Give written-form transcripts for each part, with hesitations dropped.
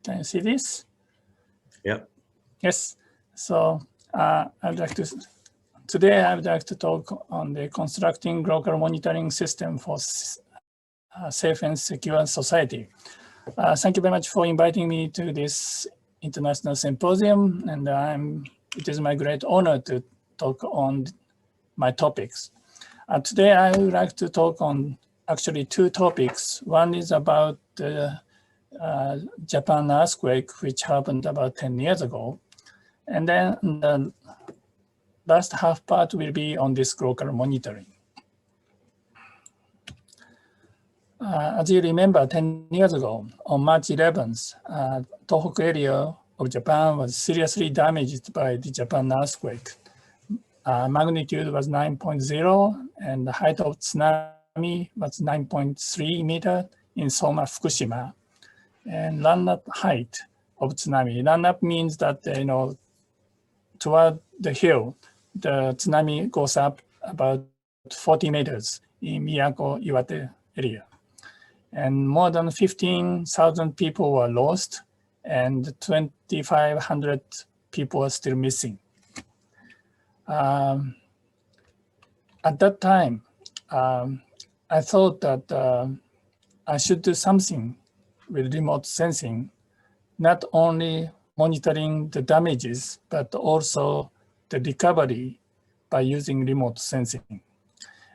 Can you see this? Yep. Yes. So today I would like to talk on the constructing local monitoring system for safe and secure society. Thank you very much for inviting me to this international symposium, and it is my great honor to talk on my topics. Today I would like to talk on actually two topics. One is about the Japan earthquake, which happened about 10 years ago. And then the last half part will be on this local monitoring. As you remember, 10 years ago, on March 11th, Tohoku area of Japan was seriously damaged by the Japan earthquake. Magnitude was 9.0, and the height of tsunami was 9.3 meters in Soma, Fukushima. And run-up height of tsunami. Run-up means that, toward the hill, the tsunami goes up about 40 meters in Miyako, Iwate area. And more than 15,000 people were lost, and 2,500 people are still missing. At that time, I thought that I should do something with remote sensing, not only monitoring the damages, but also the recovery by using remote sensing.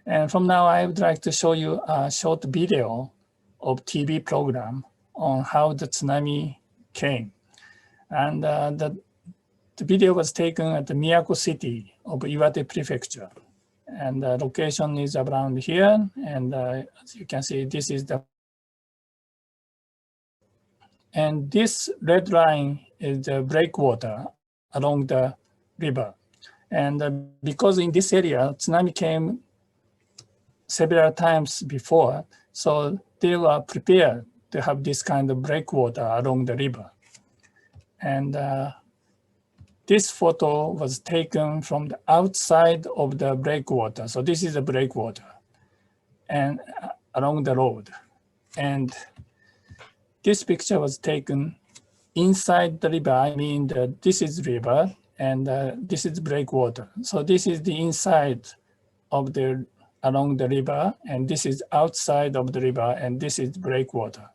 And from now, I would like to show you a short video of TV program on how the tsunami came. And the video was taken at the Miyako City of Iwate Prefecture. And the location is around here. And as you can see, this is the And this red line is the breakwater along the river. And because in this area, tsunami came several times before, so they were prepared to have this kind of breakwater along the river. And this photo was taken from the outside of the breakwater. So this is a breakwater and along the road. And this picture was taken inside the river. I mean, this is river and this is breakwater. So this is the inside of the along the river, and this is outside of the river, and this is breakwater.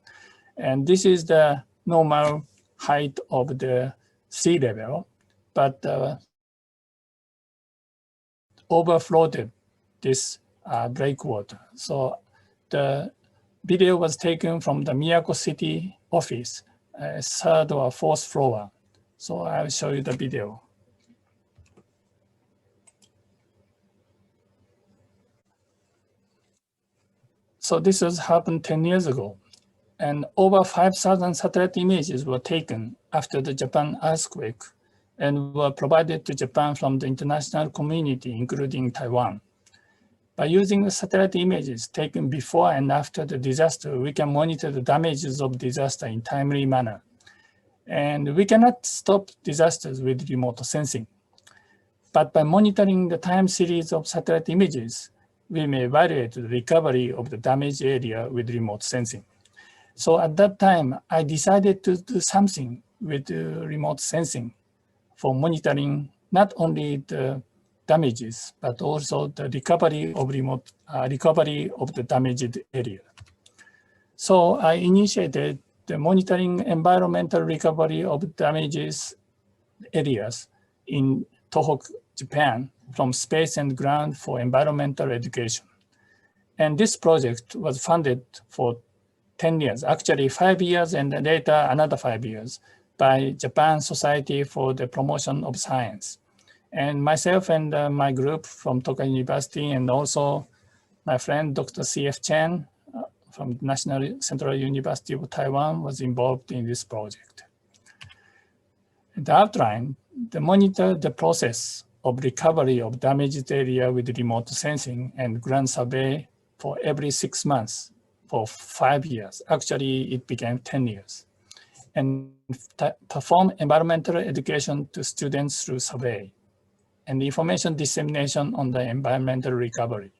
And this is the normal height of the sea level, but overflowed this breakwater. So the video was taken from the Miyako City office, third or fourth floor. So I'll show you the video. So this has happened 10 years ago, and over 5,000 satellite images were taken after the Japan earthquake and were provided to Japan from the international community, including Taiwan. By using the satellite images taken before and after the disaster, we can monitor the damages of disaster in a timely manner. And we cannot stop disasters with remote sensing. But by monitoring the time series of satellite images, we may evaluate the recovery of the damaged area with remote sensing. So at that time, I decided to do something with remote sensing for monitoring not only the damages, but also the recovery of the damaged area. So I initiated the monitoring environmental recovery of damages areas in Tohoku, Japan, from space and ground for environmental education. And this project was funded for 10 years, actually 5 years, and later another 5 years by Japan Society for the Promotion of Science. And myself and my group from Tokai University, and also my friend, Dr. C.F. Chen from National Central University of Taiwan was involved in this project. The outline, they monitor the process of recovery of damaged area with remote sensing and ground survey for every 6 months for 5 years. Actually, it became 10 years. And perform environmental education to students through survey and information dissemination on the environmental recovery.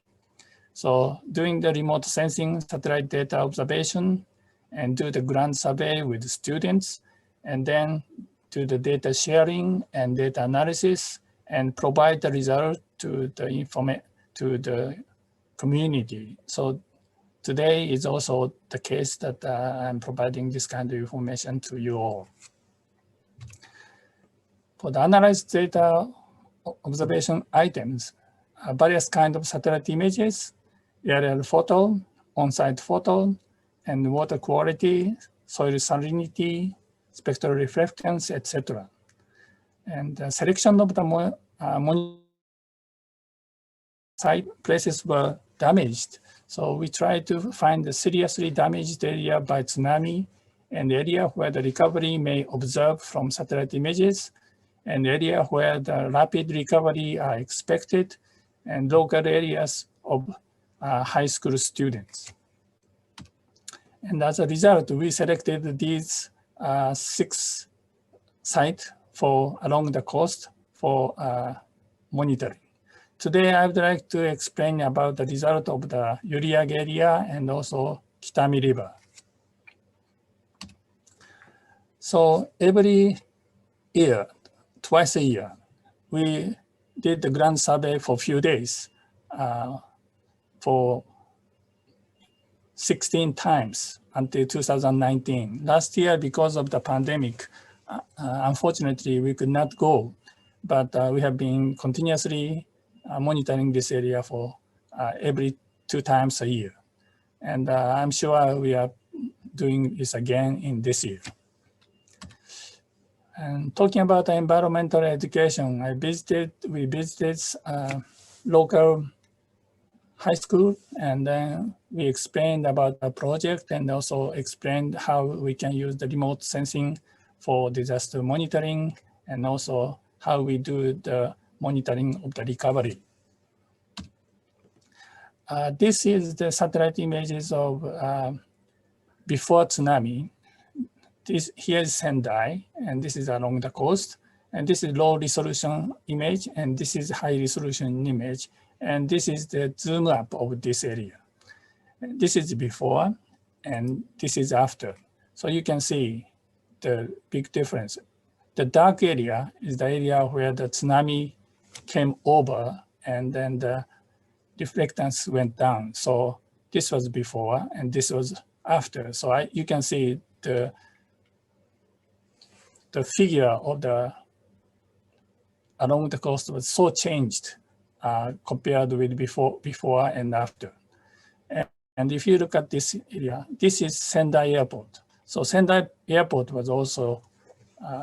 So doing the remote sensing satellite data observation and do the ground survey with students and then do the data sharing and data analysis and provide the result to the community. So today is also the case that I'm providing this kind of information to you all. For the analyzed data observation items, various kinds of satellite images, aerial photo, on-site photo, and water quality, soil salinity, spectral reflectance, etc. And the selection of the site places were damaged. So we tried to find the seriously damaged area by tsunami and area where the recovery may observe from satellite images, and area where the rapid recovery are expected, and local areas of high school students. And as a result, we selected these 6 sites along the coast for monitoring. Today, I would like to explain about the result of the Uriag area and also Kitakami River. So every year, twice a year, we did the grand survey for a few days for 16 times until 2019. Last year, because of the pandemic, unfortunately, we could not go, but we have been continuously monitoring this area for every 2 times a year. And I'm sure we are doing this again in this year. And talking about environmental education, we visited local high school, and then we explained about the project and also explained how we can use the remote sensing for disaster monitoring, and also how we do the monitoring of the recovery. This is the satellite images of before tsunami. Here is Sendai, and this is along the coast. And this is low resolution image, and this is high resolution image. And this is the zoom up of this area. This is before, and this is after. So you can see the big difference. The dark area is the area where the tsunami came over, and then the reflectance went down. So this was before, and this was after. So you can see the figure of the along the coast was so changed compared with before and after. And if you look at this area, this is Sendai Airport. So Sendai Airport was also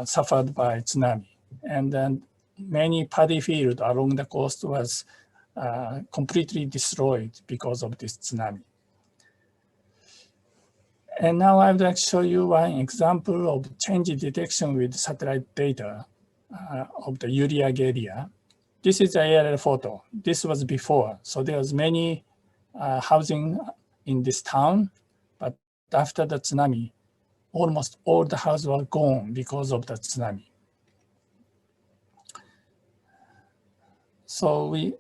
suffered by tsunami. And then many paddy fields along the coast was completely destroyed because of this tsunami. And now I would like to show you one example of change detection with satellite data of the Uriag area. This is the aerial photo. This was before. So there was many housing in this town, but after the tsunami, almost all the houses were gone because of the tsunami. So we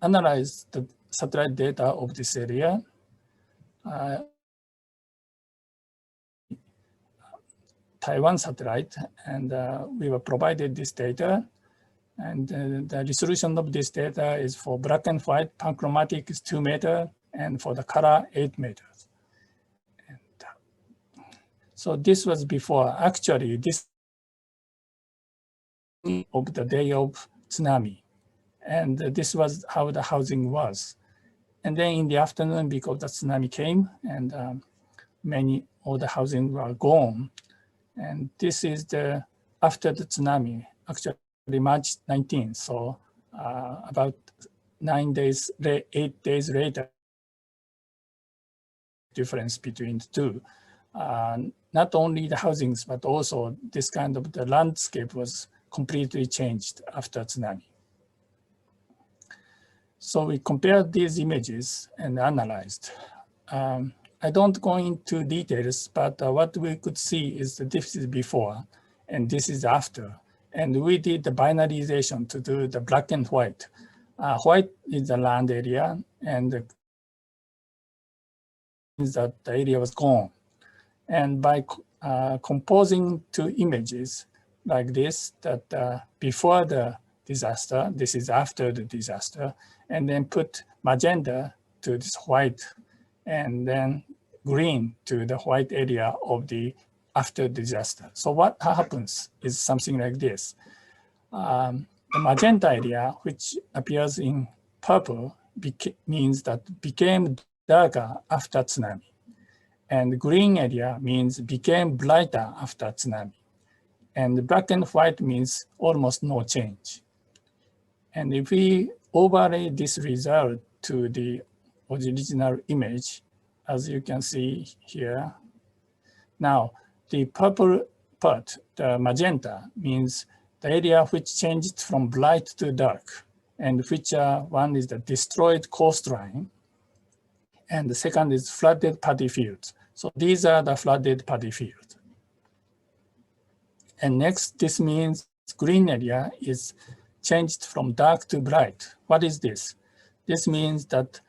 analyzed the satellite data of this area. Taiwan satellite, and we were provided this data. And the resolution of this data is for black and white, panchromatic is 2 meters, and for the color, 8 meters. And, so this was before. Actually, this of the day of tsunami. And this was how the housing was. And then in the afternoon, because the tsunami came, and all the housing were gone. And this is after the tsunami, actually March 19th. So about 8 days later, difference between the two. Not only the housings, but also this kind of the landscape was completely changed after tsunami. So we compared these images and analyzed. I don't go into details, but what we could see is that this is before and this is after. And we did the binarization to do the black and white. White is the land area, and means that the area was gone. And by composing two images like this, that before the disaster, this is after the disaster, and then put magenta to this white, and then green to the white area of the after disaster. So what happens is something like this. The magenta area, which appears in purple, means that became darker after tsunami. And the green area means became brighter after tsunami. And the black and white means almost no change. And if we overlay this result to the original image, as you can see here, now the purple part, the magenta, means the area which changed from bright to dark, and which one is the destroyed coastline, and the second is flooded paddy fields. So these are the flooded paddy fields. And next, this means green area is changed from dark to bright. What is this? This means that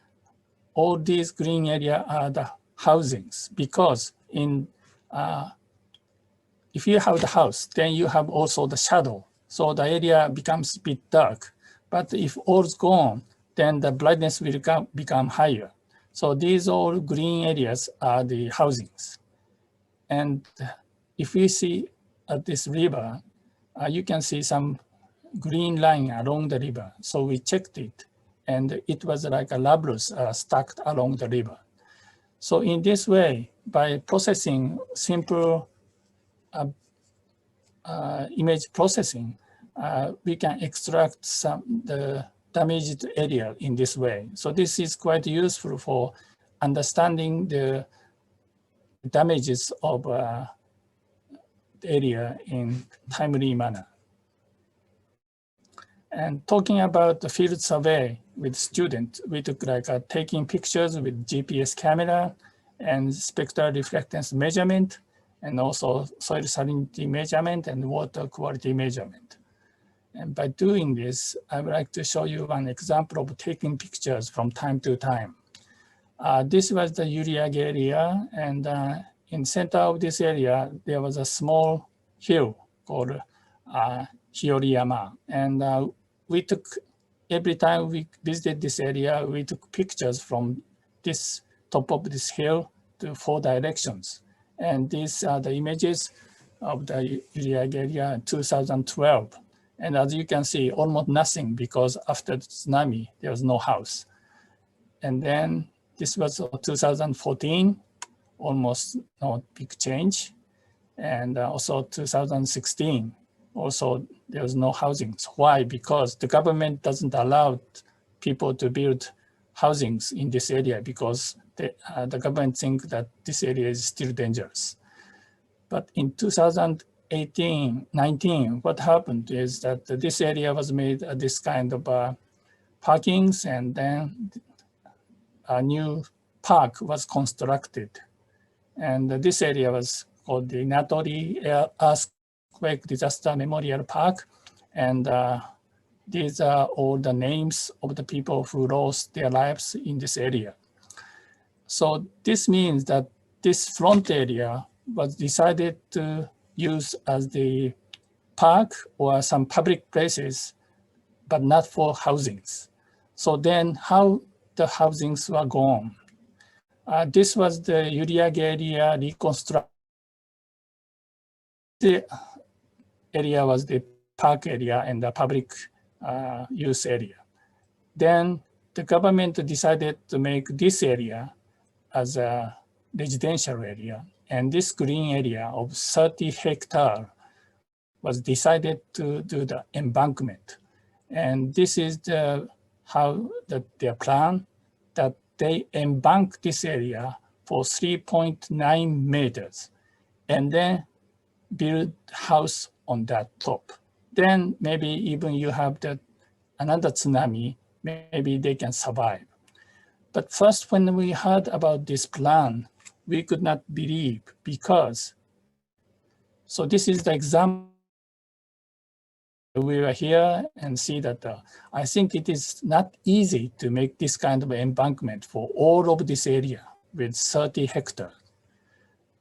all these green area are the housings, because in if you have the house, then you have also the shadow. So the area becomes a bit dark. But if all's gone, then the brightness will become higher. So these all green areas are the housings. And if we see at this river, you can see some green line along the river. So we checked it, and it was like a labrus stacked along the river. So in this way, by processing simple image processing, we can extract the damaged area in this way. So this is quite useful for understanding the damages of the area in timely manner. And talking about the field survey with students, we took like taking pictures with GPS camera and spectral reflectance measurement, and also soil salinity measurement and water quality measurement. And by doing this, I would like to show you an example of taking pictures from time to time. This was the Uriage area, and in center of this area, there was a small hill called Hioriyama. And we took, every time we visited this area, we took pictures from this top of this hill to 4 directions. And these are the images of the Uriage area in 2012. And as you can see, almost nothing, because after the tsunami, there was no house. And then this was 2014, almost no big change. And also 2016, also there was no housings. Why? Because the government doesn't allow people to build housings in this area, because the government thinks that this area is still dangerous. But in 2018-19, what happened is that this area was made this kind of parkings, and then a new park was constructed. And this area was called the Natori Earthquake Disaster Memorial Park. And these are all the names of the people who lost their lives in this area. So this means that this front area was decided to use as the park or some public places, but not for housings. So then how the housings were gone? This was the Uriage area reconstruction. The area was the park area and the public use area. Then the government decided to make this area as a residential area. And this green area of 30 hectares was decided to do the embankment. And this is how their plan, that they embank this area for 3.9 meters and then build house on that top. Then maybe even you have another tsunami, maybe they can survive. But first, when we heard about this plan, we could not believe, because, so this is the example. We were here and see that I think it is not easy to make this kind of embankment for all of this area with 30 hectares.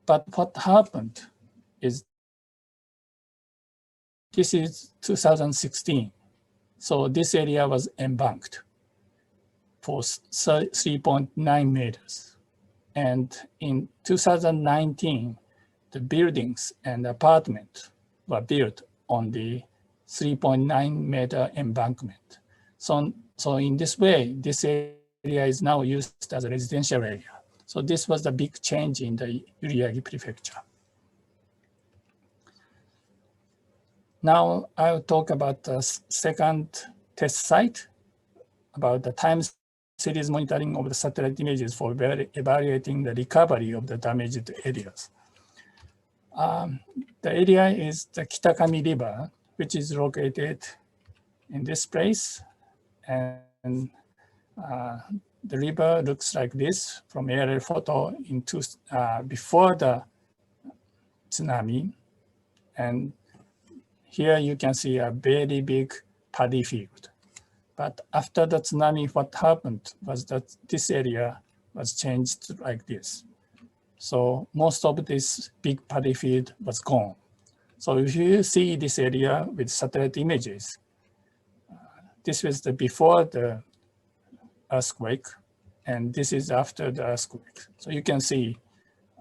But what happened is, this is 2016. So this area was embanked for 3.9 meters. And in 2019, the buildings and apartments were built on the 3.9 meter embankment. So in this way, this area is now used as a residential area. So this was the big change in the Uriagi Prefecture. Now I'll talk about the second test site, about the time series monitoring of the satellite images for evaluating the recovery of the damaged areas. The area is the Kitakami River, which is located in this place. And the river looks like this from aerial photo before the tsunami. And here you can see a very big paddy field. But after the tsunami, what happened was that this area was changed like this. So most of this big paddy field was gone. So if you see this area with satellite images, this was the before the earthquake, and this is after the earthquake. So you can see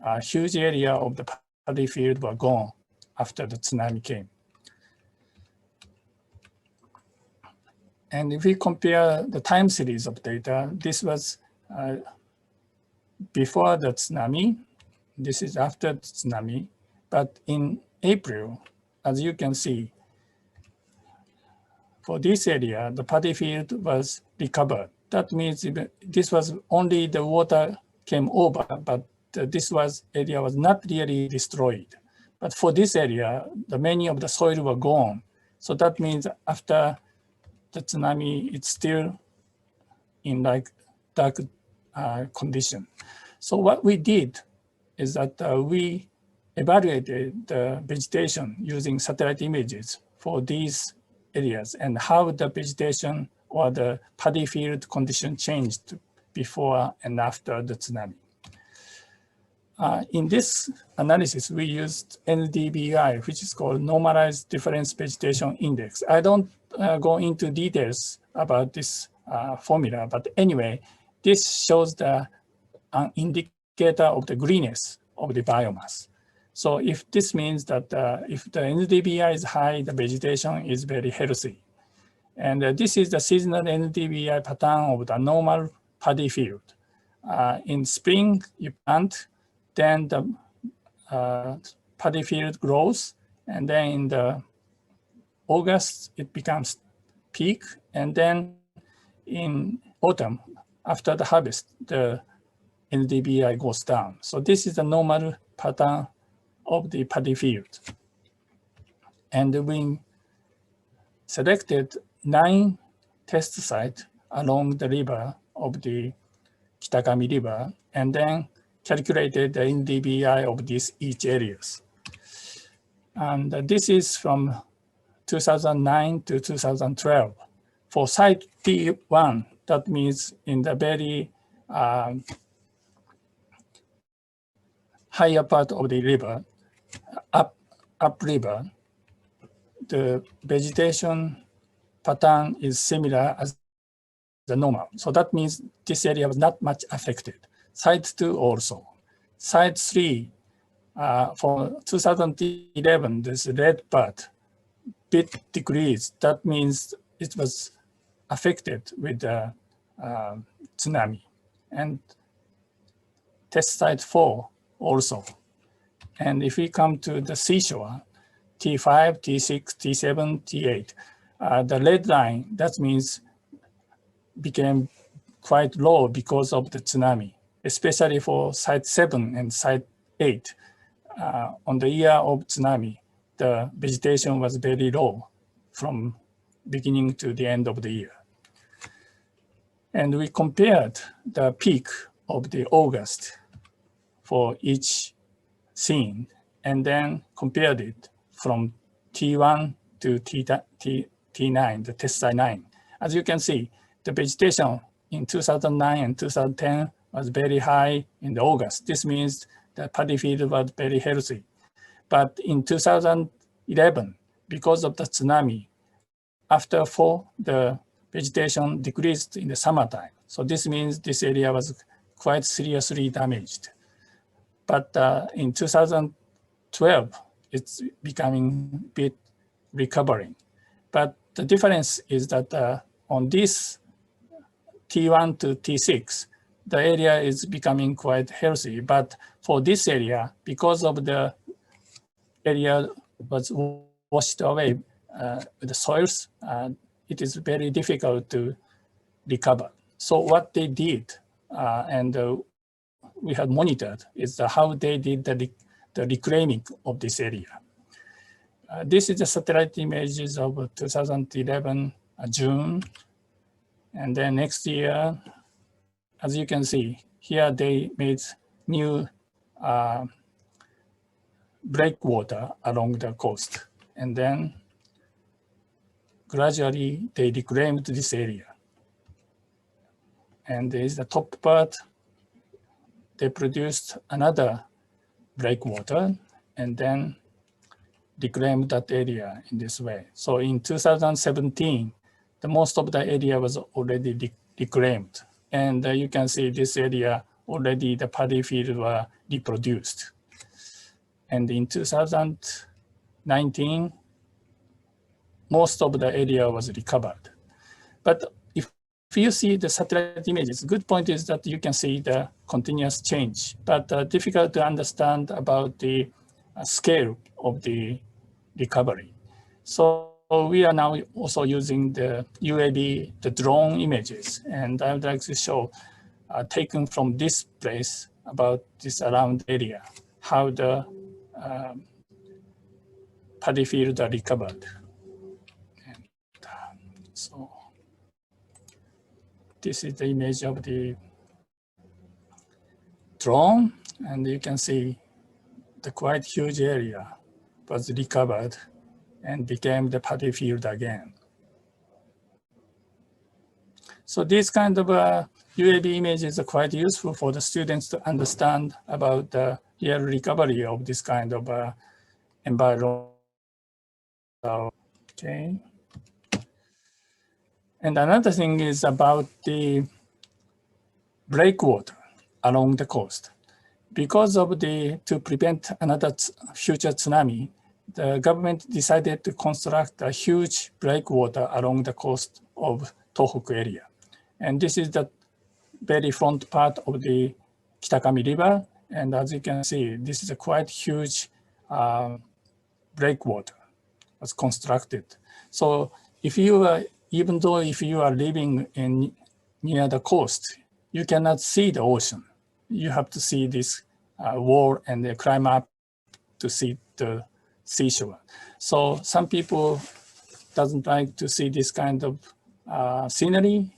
a huge area of the paddy field were gone after the tsunami came. And if we compare the time series of data, this was before the tsunami, this is after the tsunami, but in April, as you can see, for this area, the paddy field was recovered. That means this was only the water came over, but this area was not really destroyed. But for this area, many of the soil were gone. So that means after the tsunami, it's still in like dark condition. So what we did is that we evaluated the vegetation using satellite images for these areas and how the vegetation or the paddy field condition changed before and after the tsunami. In this analysis, we used Ndvi, which is called Normalized Difference Vegetation Index. I don't go into details about this formula, but anyway, this shows the indicator of the greenness of the biomass. So if this means that if the Ndvi is high, the vegetation is very healthy. And this is the seasonal Ndvi pattern of the normal paddy field. In spring, you plant, then the paddy field grows, and then in the August, it becomes peak, and then in autumn, after the harvest, the Ndvi goes down. So this is the normal pattern of the paddy field. And we selected 9 test sites along the river of the Kitakami River, and then calculated the Ndvi of these each areas. And this is from 2009 to 2012. For site T1, that means in the very higher part of the river, upriver, the vegetation pattern is similar as the normal. So that means this area was not much affected. Site 2 also. Site 3, for 2011, this red part, bit decreased. That means it was affected with the tsunami. And test site 4 also. And if we come to the seashore, T5, T6, T7, T8, the red line, that means became quite low because of the tsunami, especially for site 7 and site 8. On the year of tsunami, the vegetation was very low from beginning to the end of the year. And we compared the peak of the August for each scene, and then compared it from T1 to T9, the test site 9. As you can see, the vegetation in 2009 and 2010 was very high in the August. This means the paddy field was very healthy. But in 2011, because of the tsunami, after fall, the vegetation decreased in the summertime. So this means this area was quite seriously damaged. But in 2012, it's becoming a bit recovering. But the difference is that on this T1 to T6, the area is becoming quite healthy. But for this area, because of the area was washed away with the soils, it is very difficult to recover. So what they did, and we had monitored, is how they did the reclaiming of this area. This is the satellite images of 2011 June. And then next year, as you can see, here they made new breakwater along the coast. And then gradually they reclaimed this area. And there is the top part, they produced another breakwater and then reclaimed that area in this way. So in 2017, the most of the area was already reclaimed. And you can see this area already the paddy field were reproduced. And in 2019, most of the area was recovered. But if you see the satellite images, good point is that you can see the continuous change, but difficult to understand about the scale of the recovery. So we are now also using the UAV, the drone images, and I would like to show taken from this place about this around area, how the paddy fields are recovered. And, so this is the image of the drone, and you can see the quite huge area was recovered and became the paddy field again. So these kind of UAV images are quite useful for the students to understand about the real recovery of this kind of environment. Okay. And another thing is about the breakwater along the coast. Because of to prevent another future tsunami, the government decided to construct a huge breakwater along the coast of Tohoku area. And this is the very front part of the Kitakami River. And as you can see, this is a quite huge breakwater was constructed. So if you are, even though if you are living near the coast, you cannot see the ocean. You have to see this wall and climb up to see the seashore. So some people doesn't like to see this kind of scenery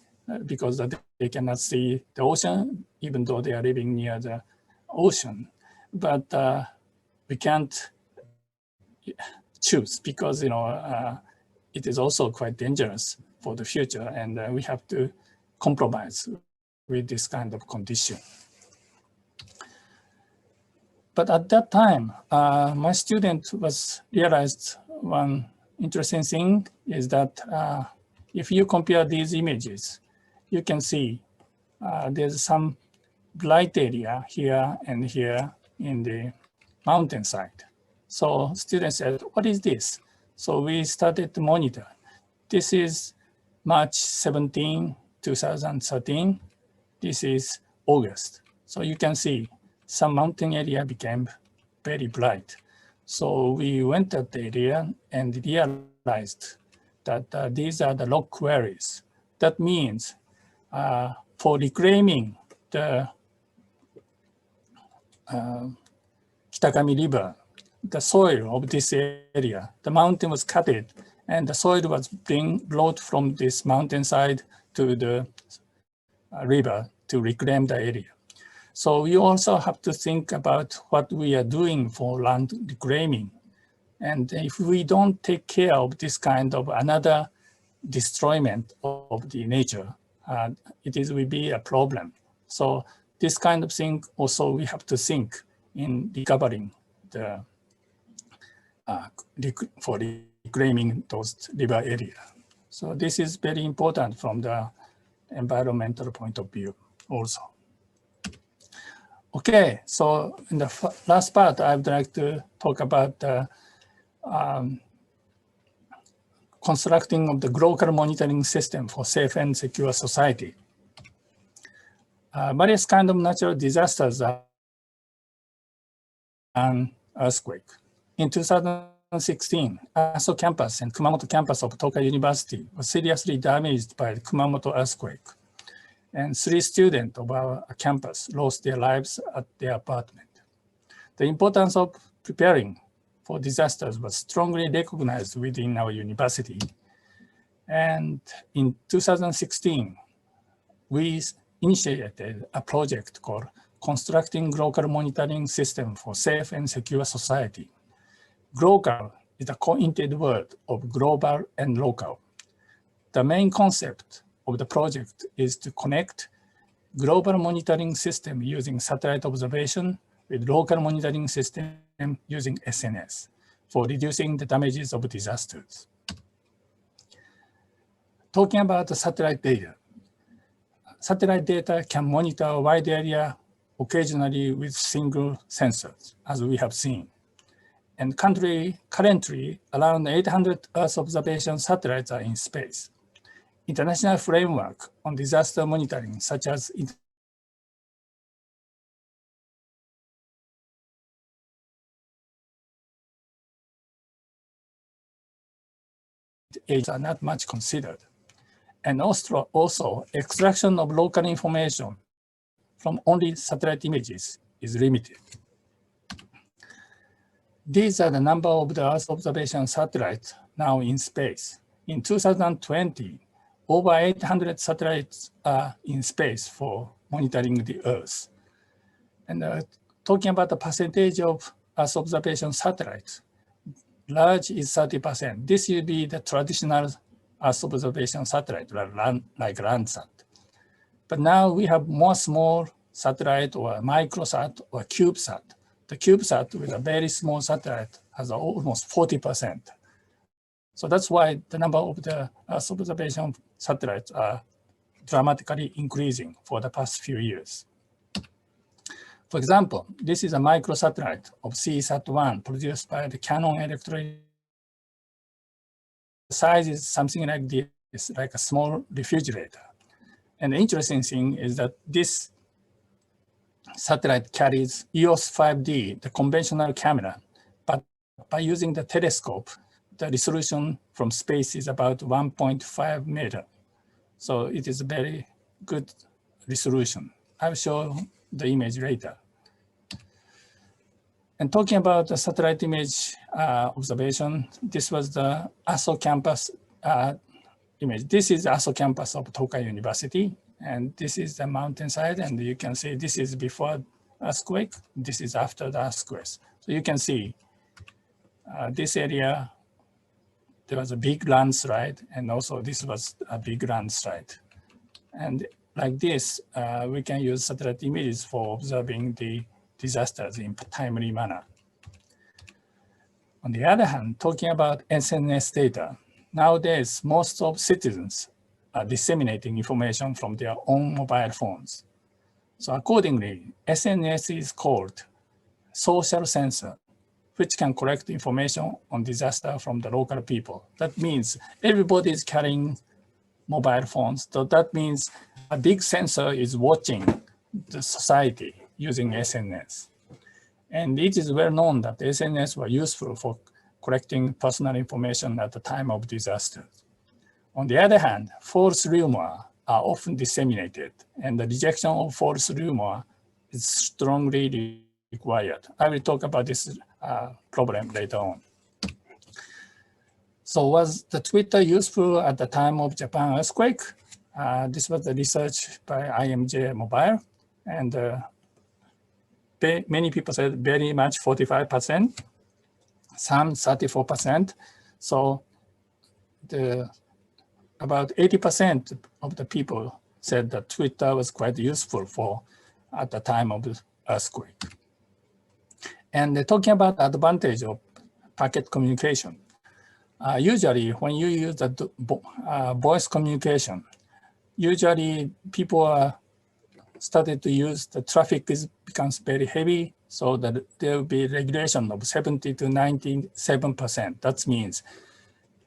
because they cannot see the ocean, even though they are living near the ocean. But we can't choose because it is also quite dangerous for the future, and we have to compromise with this kind of condition. But at that time, my student realized one interesting thing is that if you compare these images, you can see there's some bright area here and here in the mountainside. So students said, what is this? So we started to monitor. This is March 17, 2013. This is August. So you can see some mountain area became very bright. So we went at the area and realized that these are the rock quarries. That means for reclaiming the Kitakami River, the soil of this area, the mountain was cut it, and the soil was being brought from this mountainside to the river to reclaim the area. So we also have to think about what we are doing for land reclaiming. And if we don't take care of this kind of another destroyment of the nature, will be a problem. So this kind of thing also we have to think in recovering the for reclaiming those river area. So this is very important from the environmental point of view also. Okay, so in the last part, I would like to talk about the constructing of the global monitoring system for safe and secure society. Various kinds of natural disasters are an earthquake. In 2016, Aso campus and Kumamoto campus of Tokai University was seriously damaged by the Kumamoto earthquake. And 3 students of our campus lost their lives at their apartment. The importance of preparing for disasters was strongly recognized within our university. And in 2016, we initiated a project called Constructing Global Monitoring System for Safe and Secure Society. Global is a co-inted word of global and local. The main concept of the project is to connect global monitoring system using satellite observation with local monitoring system using SNS for reducing the damages of disasters. Talking about the satellite data. Satellite data can monitor a wide area occasionally with single sensors, as we have seen. And currently, around 800 Earth observation satellites are in space. International framework on disaster monitoring, such as are not much considered. And also extraction of local information from only satellite images is limited. These are the number of the Earth observation satellites now in space. In 2020, over 800 satellites are in space for monitoring the Earth. And talking about the percentage of Earth observation satellites, large is 30%. This will be the traditional Earth observation satellite, like Landsat. But now we have more small satellite or microsat or CubeSat. The CubeSat with a very small satellite has almost 40%. So that's why the number of the Earth observation satellites are dramatically increasing for the past few years. For example, this is a microsatellite of CSat-1 produced by the Canon Electronic. The size is something like this, like a small refrigerator. And the interesting thing is that this satellite carries EOS 5D, the conventional camera, but by using the telescope, the resolution from space is about 1.5 meter. So it is a very good resolution. I'll show the image later. And talking about the satellite image observation, this was the Aso campus image. This is Aso campus of Tokai University. And this is the mountainside. And you can see this is before earthquake. This is after the earthquake. So you can see this area, there was a big landslide. And also this was a big landslide. And like this, we can use satellite images for observing the disasters in a timely manner. On the other hand, talking about SNS data, nowadays, most of citizens are disseminating information from their own mobile phones. So accordingly, SNS is called social sensor, which can collect information on disaster from the local people. That means everybody is carrying mobile phones. So that means a big sensor is watching the society using SNS. And it is well known that SNS were useful for collecting personal information at the time of disaster. On the other hand, false rumors are often disseminated, and the rejection of false rumor is strongly required. I will talk about this problem later on. So was the Twitter useful at the time of Japan earthquake? This was the research by IMJ Mobile, and many people said very much 45%, some 34%. So about 80% of the people said that Twitter was quite useful for at the time of the earthquake. And talking about the advantage of packet communication. Usually, when you use the voice communication, usually people are started to use the traffic becomes very heavy, so that there will be regulation of 70 to 97%. That means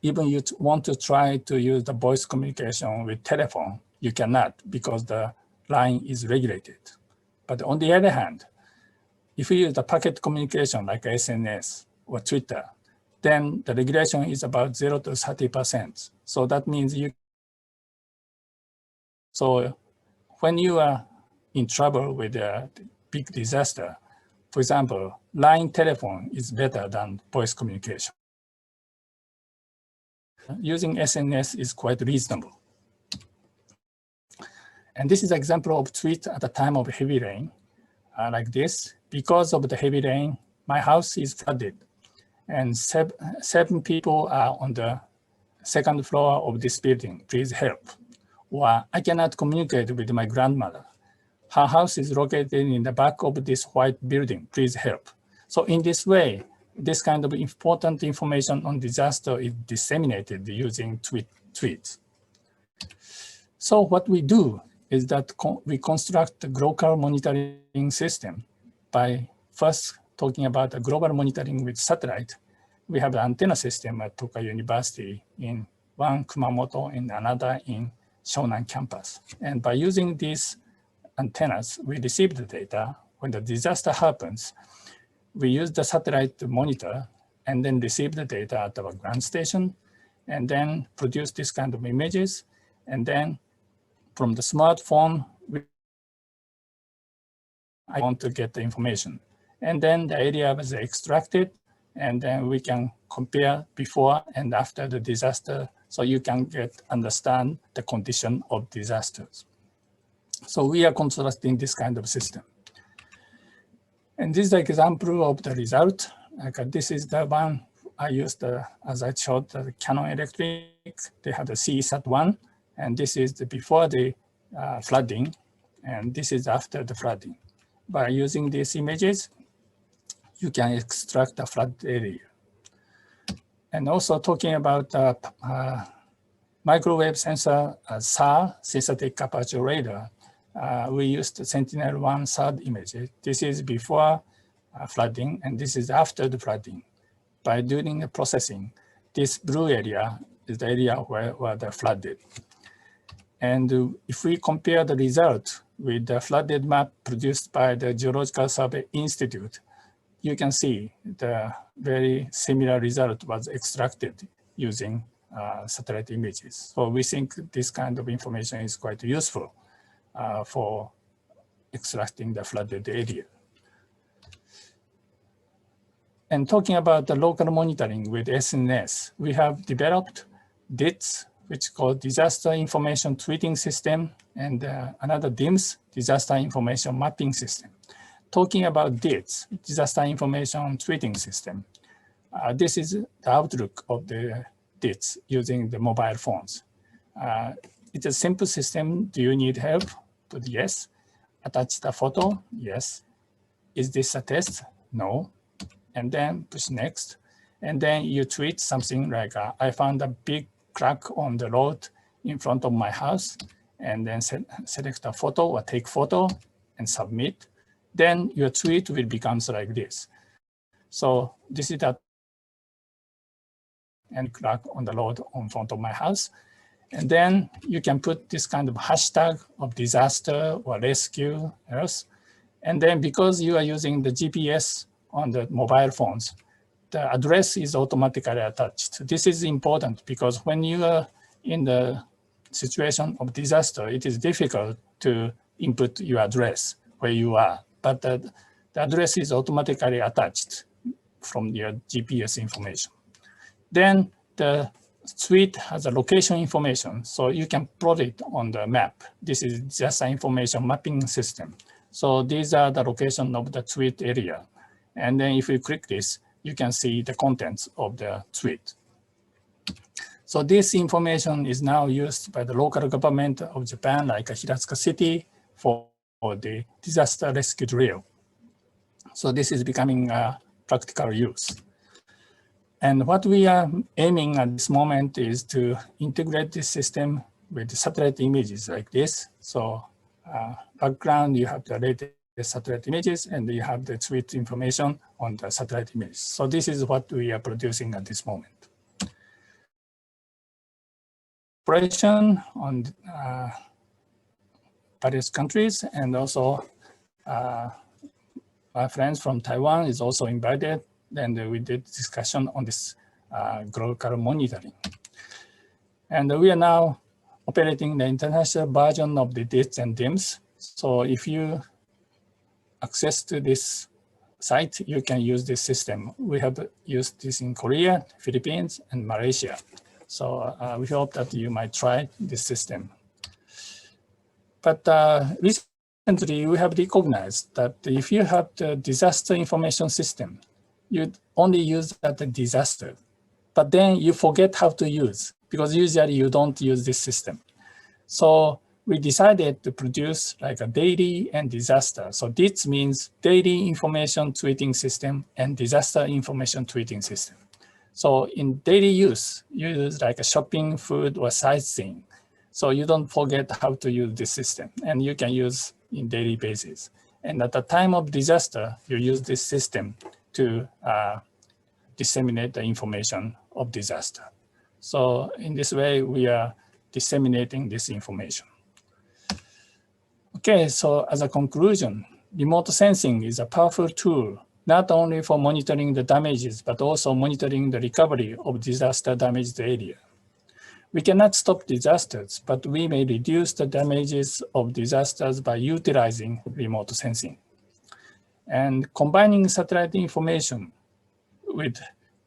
even you want to try to use the voice communication with telephone, you cannot because the line is regulated. But on the other hand, if you use the packet communication like SNS or Twitter, then the regulation is about 0 to 30%. So that means so when you are in trouble with a big disaster, for example, line telephone is better than voice communication. Using SNS is quite reasonable. And this is an example of tweet at the time of heavy rain, like this. Because of the heavy rain, my house is flooded, and seven people are on the second floor of this building. Please help. Or I cannot communicate with my grandmother. Her house is located in the back of this white building. Please help. So in this way, this kind of important information on disaster is disseminated using tweets. So what we do is that we construct the local monitoring system by first talking about the global monitoring with satellite. We have the antenna system at Tokai University in one Kumamoto and another in Shonan campus. And by using these antennas, we receive the data. When the disaster happens, we use the satellite to monitor and then receive the data at our ground station and then produce this kind of images. And then from the smartphone, I want to get the information. And then the area was extracted, and then we can compare before and after the disaster, so you can understand the condition of disasters. So we are constructing this kind of system. And this is the example of the result. Like this is the one I used, as I showed, the Canon Electric. They have the CSAT-1, and this is before the flooding, and this is after the flooding. By using these images, you can extract the flood area. And also talking about microwave sensor, SAR, synthetic aperture radar, we used the Sentinel-1 SAR image. This is before flooding, and this is after the flooding. By doing the processing, this blue area is the area where they flooded. And if we compare the result with the flooded map produced by the Geological Survey Institute, you can see the very similar result was extracted using satellite images. So we think this kind of information is quite useful for extracting the flooded area. And talking about the local monitoring with SNS, we have developed DITS, which is called Disaster Information Tweeting System, and another DIMS, Disaster Information Mapping System. Talking about DITS, Disaster Information Tweeting System, this is the outlook of the DITS using the mobile phones. It's a simple system. Do you need help? Put yes. Attach the photo? Yes. Is this a test? No. And then push next. And then you tweet something like, I found a big crack on the road in front of my house, and then select a photo or take photo and submit. Then your tweet will become like this. So this is that and crack on the road in front of my house. And then you can put this kind of hashtag of disaster or rescue else. And then because you are using the GPS on the mobile phones, the address is automatically attached. This is important because when you are in the situation of disaster, it is difficult to input your address where you are, but the address is automatically attached from your GPS information. Then the tweet has a location information, so you can plot it on the map. This is just an information mapping system. So these are the location of the tweet area. And then if you click this, you can see the contents of the tweet. So this information is now used by the local government of Japan, like Hiratsuka City, for the disaster rescue drill. So this is becoming a practical use. And what we are aiming at this moment is to integrate this system with satellite images like this. So background, you have the latest satellite images, and you have the tweet information on the satellite images. So this is what we are producing at this moment. Operation on various countries, and also my friends from Taiwan is also invited, and we did discussion on this global monitoring. And we are now operating the international version of the DITs and DIMS. So if you access to this site, you can use this system. We have used this in Korea, Philippines, and Malaysia. So we hope that you might try this system. But recently, we have recognized that if you have the disaster information system, you only use at the disaster, but then you forget how to use, because usually you don't use this system. So we decided to produce like a daily and disaster. So this means daily information tweeting system and disaster information tweeting system. So in daily use, you use like a shopping, food, or sightseeing. So you don't forget how to use this system, and you can use in daily basis. And at the time of disaster, you use this system to disseminate the information of disaster. So in this way, we are disseminating this information. Okay, so as a conclusion, remote sensing is a powerful tool, not only for monitoring the damages, but also monitoring the recovery of disaster damaged area. We cannot stop disasters, but we may reduce the damages of disasters by utilizing remote sensing. And combining satellite information with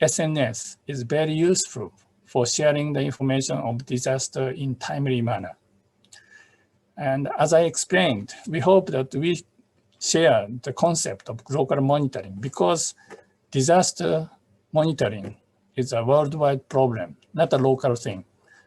SNS is very useful for sharing the information of disaster in timely manner. And as I explained, we hope that we share the concept of global monitoring, because disaster monitoring is a worldwide problem, not a local thing.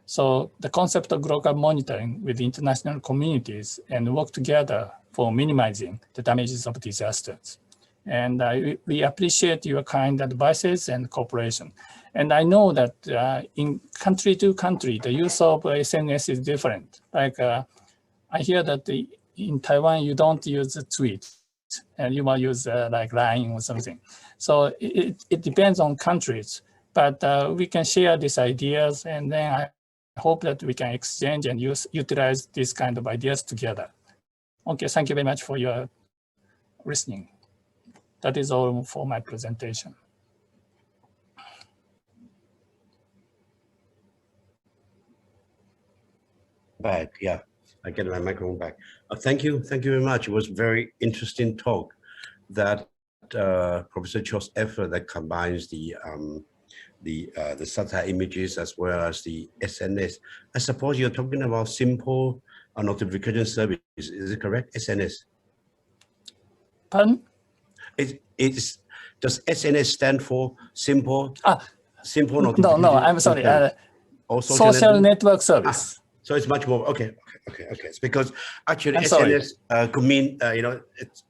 So the concept of global monitoring with international communities and work together for minimizing the damages of disasters. And we appreciate your kind advices and cooperation. And I know that in country to country, the use of SNS is different. Like I hear that in Taiwan, you don't use a tweet, and you might use like LINE or something. So it depends on countries, but we can share these ideas, and then I hope that we can exchange and utilize these kind of ideas together. Okay, thank you very much for your listening. That is all for my presentation. Back, yeah, I get my microphone back. Thank you very much. It was a very interesting talk that Professor Cho's effort that combines the satellite images as well as the SNS. I suppose you're talking about simple notification service. Is it correct? SNS. Pardon? Does SNS stand for simple? Simple No, notification? no, I'm sorry. Social network service. So it's much more, okay. It's because actually SNS could mean, it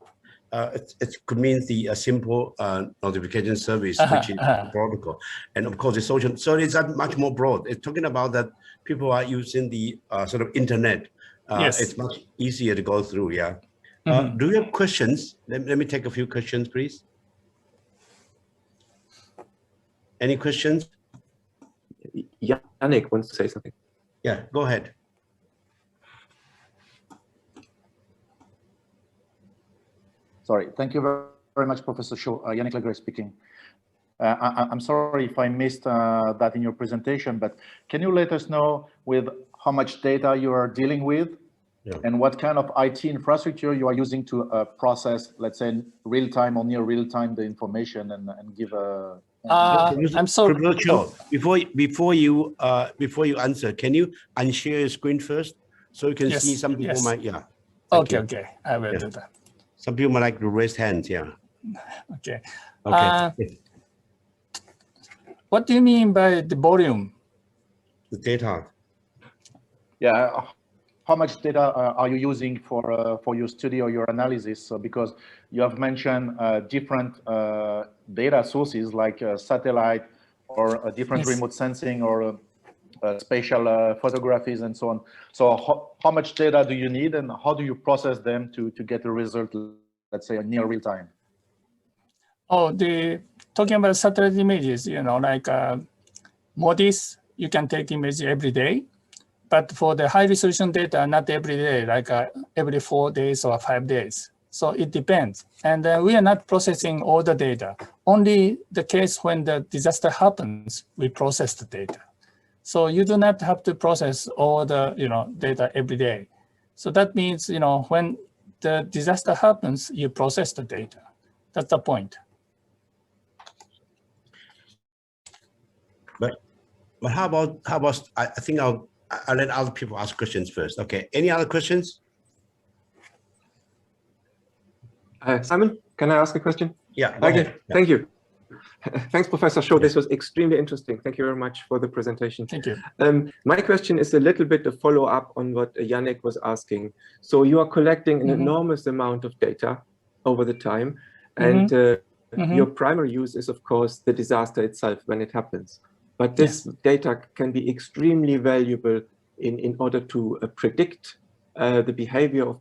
could mean the simple notification service, which is protocol. And of course, the social, so it's much more broad. It's talking about that people are using the sort of internet. Yes. It's much easier to go through, yeah. Do you have questions? Let me take a few questions, please. Any questions? Yannick wants to say something. Yeah, go ahead. Sorry, thank you very much, Professor Cho. Yannick Legre speaking. I'm sorry if I missed that in your presentation, but can you let us know with how much data you are dealing with, and what kind of IT infrastructure you are using to process, let's say, real-time or near real-time the information and give a... I'm sorry. Before you answer, can you unshare your screen first so you can see some people might, Okay, I will do that. Some people might like to raise hands, Okay. What do you mean by the volume? The data. Yeah, how much data are you using for your study or your analysis? So because you have mentioned different data sources like satellite or different remote sensing or spatial photographies and so on. So how much data do you need, and how do you process them to get a result, let's say, near real time? Oh, talking about satellite images, like MODIS, you can take image every day. But for the high resolution data, not every day, like every 4 days or 5 days. So it depends. And we are not processing all the data. Only the case when the disaster happens, we process the data. So you do not have to process all the data every day. So that means when the disaster happens, you process the data. That's the point. But how about I think I'll let other people ask questions first. Okay. Any other questions? Simon, can I ask a question? Yeah. Go ahead. Yeah. Thank you. Thanks, Professor Cho. This was extremely interesting. Thank you very much for the presentation. Thank you. My question is a little bit a follow-up on what Yannick was asking. So you are collecting an enormous amount of data over the time, and your primary use is, of course, the disaster itself when it happens. But this data can be extremely valuable in order to predict the behavior of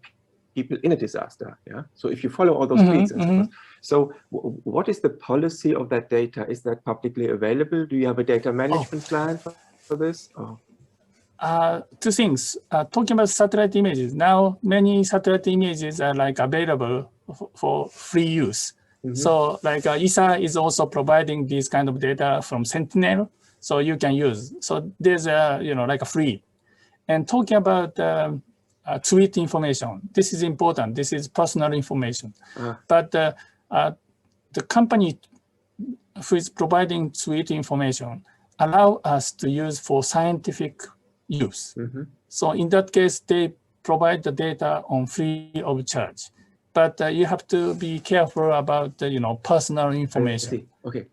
people in a disaster. Yeah. So if you follow all those tweets and so forth. So what is the policy of that data? Is that publicly available? Do you have a data management plan for this? Oh. Two things. Talking about satellite images, now many satellite images are like available for free use. So like ESA is also providing this kind of data from Sentinel, so you can use. So there's a like a free. And talking about tweet information, this is important. This is personal information. But the company who is providing tweet information allow us to use for scientific use. So in that case, they provide the data on free of charge. But you have to be careful about personal information. Okay.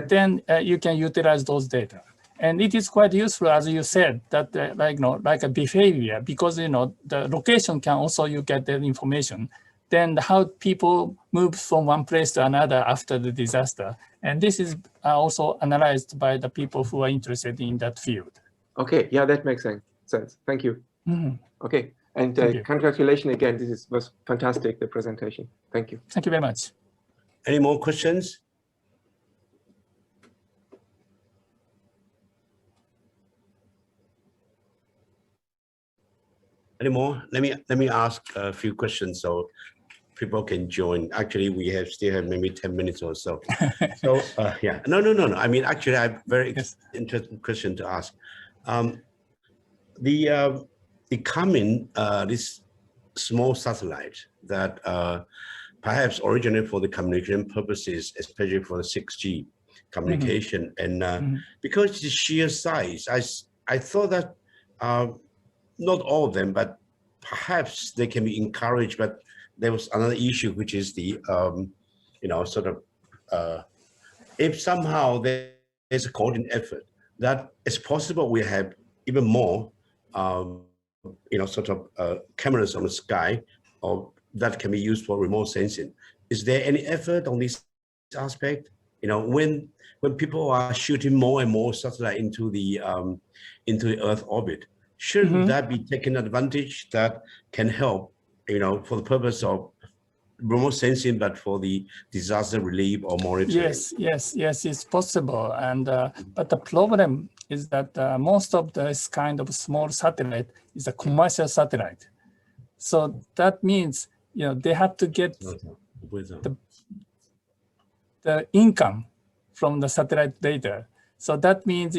Then you can utilize those data. And it is quite useful, as you said, that like a behavior, because the location can also you get that information. Then how people move from one place to another after the disaster, and this is also analyzed by the people who are interested in that field. Okay, yeah, that makes sense. Thank you. Okay, and congratulations again. This was fantastic, the presentation. Thank you. Thank you very much. Any more questions? Any more? Let me ask a few questions so people can join. Actually, we still have maybe 10 minutes or so. So yeah, no. I mean, actually, I have a very interesting question to ask. The coming this small satellite that perhaps originated for the communication purposes, especially for the 6G communication, and because the sheer size, I thought that. Not all of them, but perhaps they can be encouraged. But there was another issue, which is the, if somehow there's a coordinated effort, that it's possible we have even more, cameras on the sky, or that can be used for remote sensing. Is there any effort on this aspect? When people are shooting more and more satellite into the Earth orbit, shouldn't that be taken advantage that can help, for the purpose of remote sensing, but for the disaster relief or monitoring? Yes, it's possible. And but the problem is that most of this kind of small satellite is a commercial satellite. So that means they have to get the income from the satellite data. So that means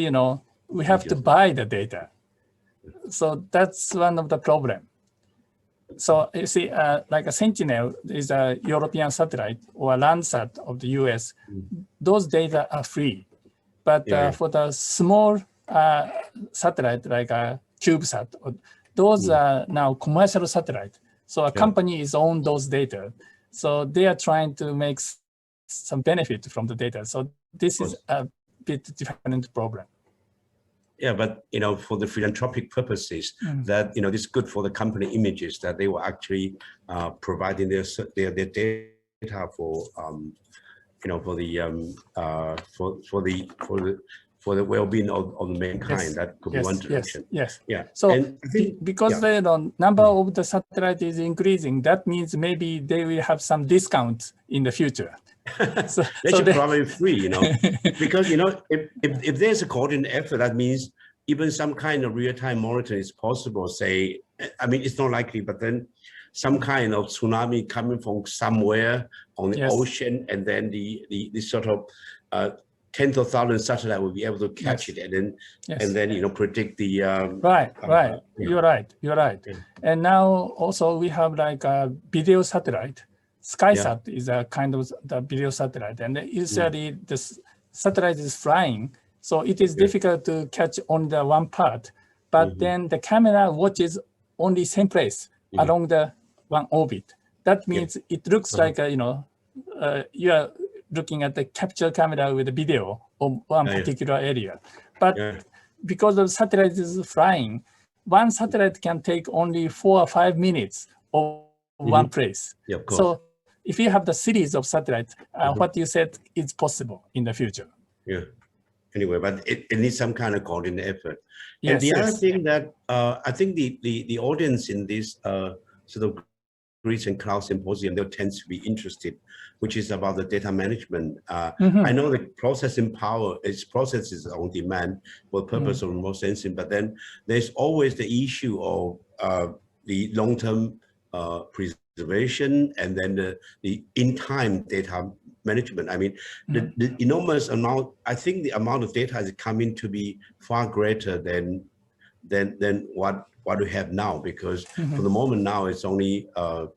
we have to buy the data. So that's one of the problem. So you see, like a Sentinel is a European satellite or a Landsat of the US. Those data are free, but for the small satellite like a CubeSat, those are now commercial satellite. So a company is own those data. So they are trying to make some benefit from the data. So this is a bit different problem. Yeah, but for the philanthropic purposes, that this is good for the company images that they were actually providing their data for for the well-being of mankind. Yes. That could Yes. be one direction. Yes. Yeah. So and I think, because the number of the satellite is increasing, that means maybe they will have some discount in the future. So, they should probably free, you know, because, you know, if there's a coordinated effort, that means even some kind of real-time monitoring is possible. Say, I mean, it's not likely, but then some kind of tsunami coming from somewhere on the ocean, and then the sort of tens of thousands of satellites will be able to catch it, and then you know, predict the right. You're right. Yeah. And now also we have like a video satellite. SkySat is a kind of the video satellite, and usually the satellite is flying, so it is difficult to catch on the one part. But then the camera watches only same place along the one orbit. That means it looks like you know, you are looking at the capture camera with a video of one particular area. But because the satellite is flying, one satellite can take only 4 or 5 minutes of one place. Yeah, of course. So if you have the series of satellites, what you said is possible in the future. Yeah. Anyway, but it needs some kind of coordinated effort. And the other thing that I think the audience in this sort of recent cloud symposium, they tend to be interested, which is about the data management. I know the processing power is processes on demand for the purpose of remote sensing, but then there's always the issue of the long-term preservation, and then the in-time data management. I mean, the enormous amount, I think the amount of data is coming to be far greater than what we have now, because for the moment now it's only a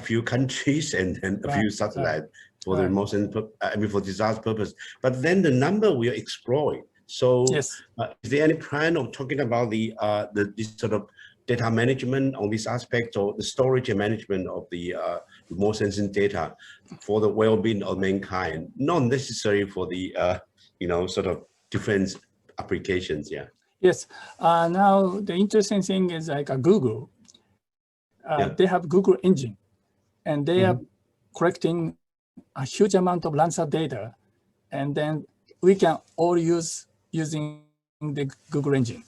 few countries and then a few satellites for the remote sensing, I mean, for disaster purpose. But then the number we are exploring. So is there any plan of talking about this sort of data management on this aspect, or the storage and management of the remote sensing data for the well-being of mankind, not necessarily for the you know, sort of defense applications? Yes. Now the interesting thing is like a Google. They have Google engine, and they are collecting a huge amount of Landsat data, and then we can all using the Google engine.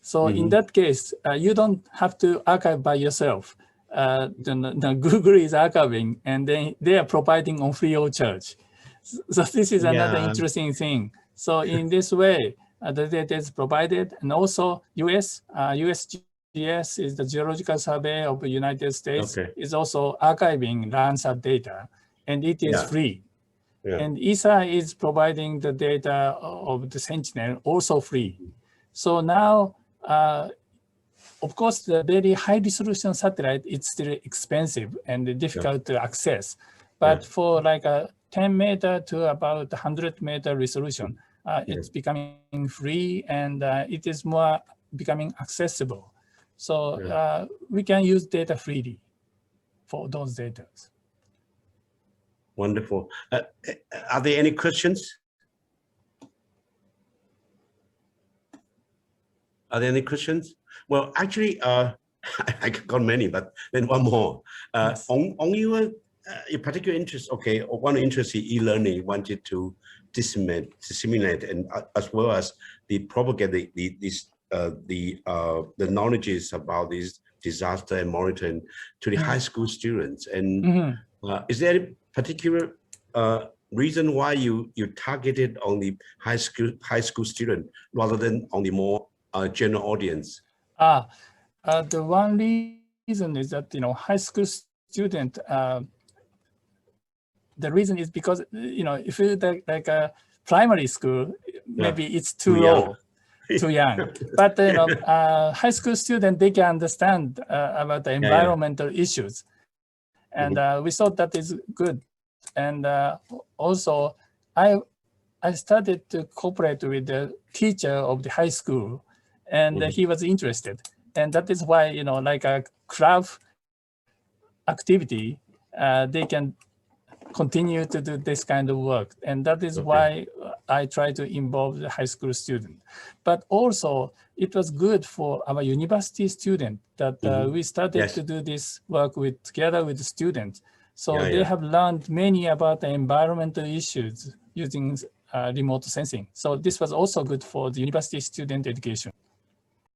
So in that case, you don't have to archive by yourself. The Google is archiving, and then they are providing on free of charge. So this is another interesting thing. So in this way, the data is provided, and also USGS is the Geological Survey of the United States, is also archiving Landsat data, and it is free. And ESA is providing the data of the Sentinel, also free. So now, of course, the very high resolution satellite, it's still expensive and difficult to access. But for like a 10 meter to about 100 meter resolution, it's becoming free, and it is more becoming accessible. So we can use data freely for those data. Wonderful. Are there any questions? Are there any questions? Well, actually, I got many, but then one more. On your particular interest, one interest in e-learning, you wanted to disseminate, and as well as propagate the knowledges about this disaster and monitoring to the high school students. And is there any particular reason why you targeted on the high school student rather than on the more general audience? The one reason is that, you know, high school student, the reason is because, you know, if you like a primary school, maybe it's too low, too young. But, you know, high school student, they can understand about the environmental issues. And we thought that is good. And also, I started to cooperate with the teacher of the high school, and he was interested. And that is why, you know, like a club activity, they can continue to do this kind of work. And that is why I try to involve the high school student. But also, it was good for our university student that we started to do this work together with the students. So they have learned many about the environmental issues using remote sensing. So this was also good for the university student education.